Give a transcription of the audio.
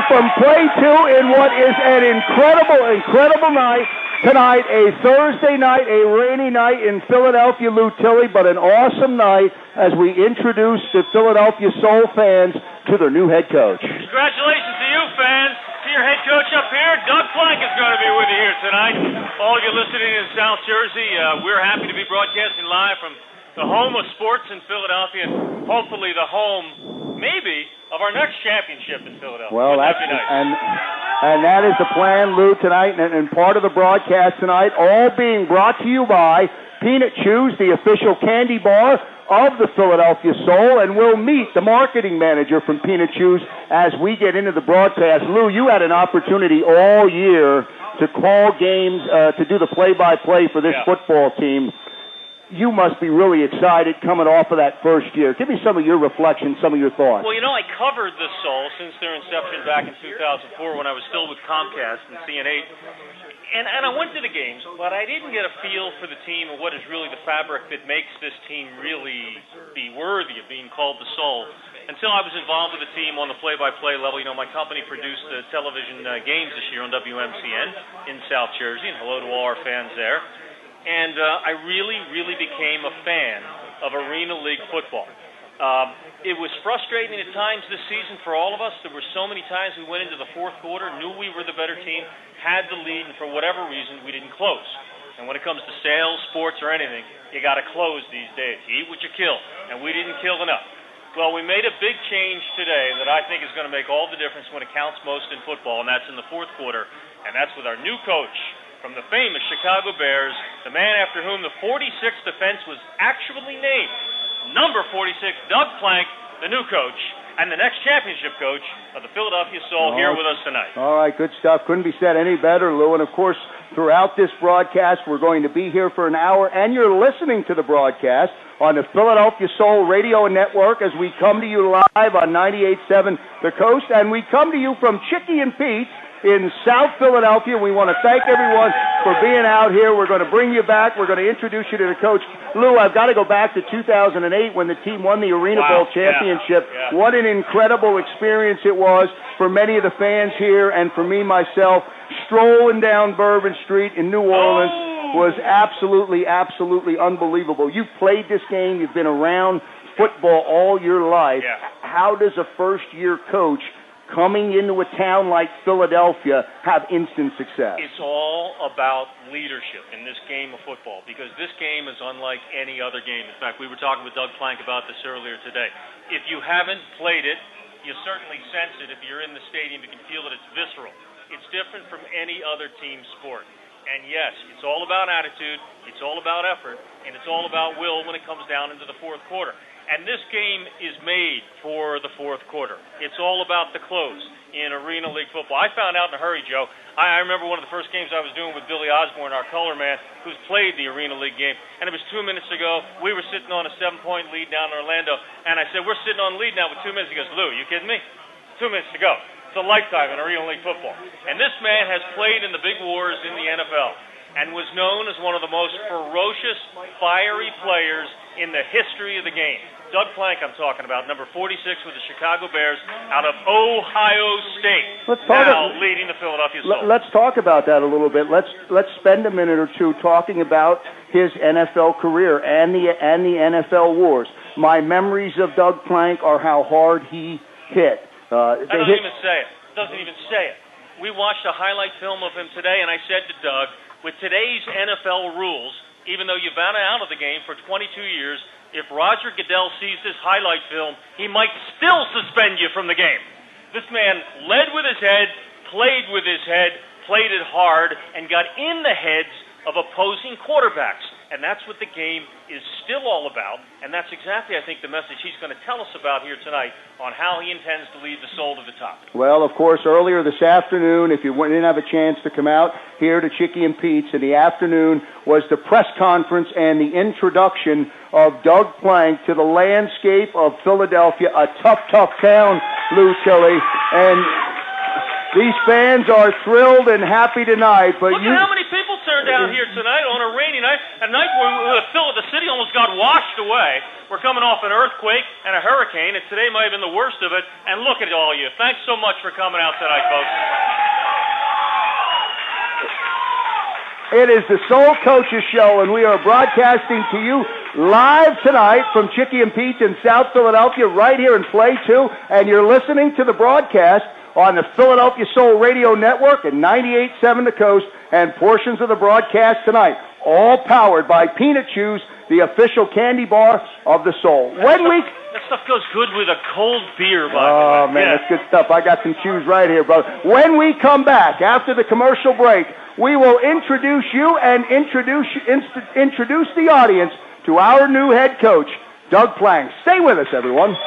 from Play 2 in what is an incredible night. Tonight, a Thursday night, a rainy night in Philadelphia, Lou Tilley, but an awesome night as we introduce the Philadelphia Soul fans to their new head coach. Congratulations to you, fans. See your head coach up here. Doug Plank is going to be with you here tonight. All of you listening in South Jersey, we're happy to be broadcasting live from the home of sports in Philadelphia, and hopefully the home, maybe, of our next championship in Philadelphia. Well, that'd be nice. And that is the plan, Lou, tonight, and part of the broadcast tonight, all being brought to you by Peanut Chews, the official candy bar of the Philadelphia Soul, and we'll meet the marketing manager from Peanut Chews as we get into the broadcast. Lou, you had an opportunity all year to call games, to do the play-by-play for this football team. You must be really excited coming off of that first year. Give me some of your reflections, some of your thoughts. Well, I covered the Soul since their inception back in 2004 when I was still with Comcast and CN8. And I went to the games, but I didn't get a feel for the team and what is really the fabric that makes this team really be worthy of being called the Soul until I was involved with the team on the play-by-play level. My company produced television games this year on WMCN in South Jersey, and hello to all our fans there. And I really became a fan of Arena League football. It was frustrating at times this season for all of us. There were so many times we went into the fourth quarter, knew we were the better team, had the lead, and for whatever reason, we didn't close. And when it comes to sales, sports, or anything, you got to close these days. You eat what you kill, and we didn't kill enough. Well, we made a big change today that I think is going to make all the difference when it counts most in football, and that's in the fourth quarter, and that's with our new coach from the famous Chicago Bears, the man after whom the 46th defense was actually named, number 46, Doug Plank, the new coach, and the next championship coach of the Philadelphia Soul here with us tonight. All right, good stuff. Couldn't be said any better, Lou. And, of course, throughout this broadcast, we're going to be here for an hour, and you're listening to the broadcast on the Philadelphia Soul Radio Network as we come to you live on 98.7 The Coast, and we come to you from Chickie and Pete's in South Philadelphia. We want to thank everyone for being out here. We're going to bring you back. We're going to introduce you to the coach. Lou, I've got to go back to 2008 when the team won the Arena Bowl championship. Yeah. What an incredible experience it was for many of the fans here and for me myself. Strolling down Bourbon Street in New Orleans was absolutely unbelievable. You've played this game. You've been around football all your life. Yeah. How does a first-year coach coming into a town like Philadelphia have instant success? It's all about leadership in this game of football because this game is unlike any other game. In fact, we were talking with Doug Plank about this earlier today. If you haven't played it, you certainly sense it. If you're in the stadium, you can feel that it's visceral. It's different from any other team sport. And yes, it's all about attitude, it's all about effort, and it's all about will when it comes down into the fourth quarter. And this game is made for the fourth quarter. It's all about the close in Arena League football. I found out in a hurry, Joe. I remember one of the first games I was doing with Billy Osborne, our color man, who's played the Arena League game. And it was 2 minutes ago. We were sitting on a 7-point lead down in Orlando. And I said, we're sitting on lead now with 2 minutes. He goes, Lou, you kidding me? 2 minutes to go. It's a lifetime in Arena League football. And this man has played in the big wars in the NFL and was known as one of the most ferocious, fiery players in the history of the game. Doug Plank, I'm talking about, number 46 with the Chicago Bears out of Ohio State. Leading the Philadelphia Soul. Let's talk about that a little bit. Let's spend a minute or two talking about his NFL career and the NFL wars. My memories of Doug Plank are how hard he hit. That doesn't even say it. We watched a highlight film of him today, and I said to Doug, with today's NFL rules, even though you've been out of the game for 22 years, if Roger Goodell sees this highlight film, he might still suspend you from the game. This man led with his head, played with his head, played it hard, and got in the heads of opposing quarterbacks. And that's what the game is still all about. And that's exactly, I think, the message he's going to tell us about here tonight on how he intends to lead the Soul to the top. Well, of course, earlier this afternoon, if you didn't have a chance to come out here to Chickie and Pete's in the afternoon, was the press conference and the introduction of Doug Plank to the landscape of Philadelphia, a tough town, Lou Tilley. And these fans are thrilled and happy tonight. But Look at how many people turned out here tonight on a rainy night, a night where the city almost got washed away. We're coming off an earthquake and a hurricane, and today might have been the worst of it. And look at all you. Thanks so much for coming out tonight, folks. It is the Soul Coaches Show, and we are broadcasting to you live tonight from Chicky and Pete's in South Philadelphia, right here in Play 2, and you're listening to the broadcast on the Philadelphia Soul Radio Network and 98.7 The Coast, and portions of the broadcast tonight, all powered by Peanut Chews, the official candy bar of the Soul. That stuff goes good with a cold beer, by the way. Oh, man, that's good stuff. I got some chews right here, brother. When we come back, after the commercial break, we will introduce you and introduce the audience to our new head coach, Doug Plank. Stay with us, everyone.